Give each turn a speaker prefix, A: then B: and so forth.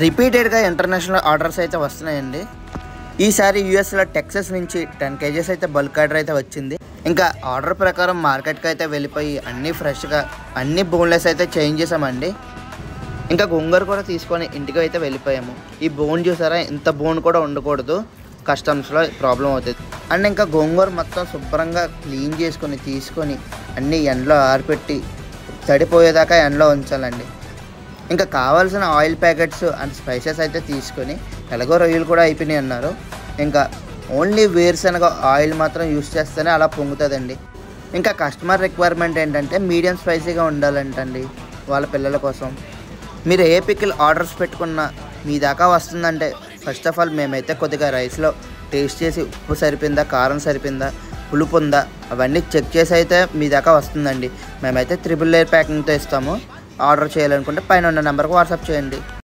A: రిపీటెడ్గా international orders అయితే వస్తున్నాయండి. ఈసారి యూఎస్లో టెక్సస్ నుంచి 10 kgs అయితే బల్క్ ఆర్డర్ అయితే వచ్చింది. ఇంకా ఆర్డర్ ప్రకారం మార్కెట్కి అయితే వెళ్ళిపోయి అన్నీ ఫ్రెష్గా అన్నీ బోన్లెస్ అయితే చేంజ్ చేసామండి. ఇంకా గోంగూర కూడా తీసుకొని ఇంటికి అయితే వెళ్ళిపోయాము. ఈ బోన్ చూసారా, ఇంత బోన్ కూడా ఉండకూడదు, కస్టమ్స్లో ప్రాబ్లం అవుతుంది. అండ్ ఇంకా గోంగూర మొత్తం శుభ్రంగా క్లీన్ చేసుకొని తీసుకొని అన్నీ ఎండలో ఆరిపెట్టి తడిపోయేదాకా ఎండలో ఉంచాలండి. ఇంకా కావాల్సిన ఆయిల్ ప్యాకెట్స్ అండ్ స్పైసెస్ అయితే తీసుకొని, ఎలాగో రొయ్యలు కూడా అయిపోయినాయి అన్నారు, ఇంకా ఓన్లీ వేరుశనగ ఆయిల్ మాత్రం యూస్ చేస్తేనే అలా పొంగుతుందండి. ఇంకా కస్టమర్ రిక్వైర్మెంట్ ఏంటంటే మీడియం స్పైసీగా ఉండాలంటండి వాళ్ళ పిల్లల కోసం. మీరు ఏ పికిల్ ఆర్డర్స్ పెట్టుకున్నా మీ దాకా వస్తుందంటే ఫస్ట్ ఆఫ్ ఆల్ మేమైతే కొద్దిగా రైస్లో టేస్ట్ చేసి ఉప్పు సరిపోయిందా, కారం సరిపోయిందా, పులుపు ఉందా అవన్నీ చెక్ చేసి అయితే మీ దాకా వస్తుందండి. మేమైతే 3 లేయర్ ప్యాకింగ్తో ఇస్తాము. ఆర్డర్ చేయాలనుకుంటే పైన ఉన్న నెంబర్కి వాట్సాప్ చేయండి.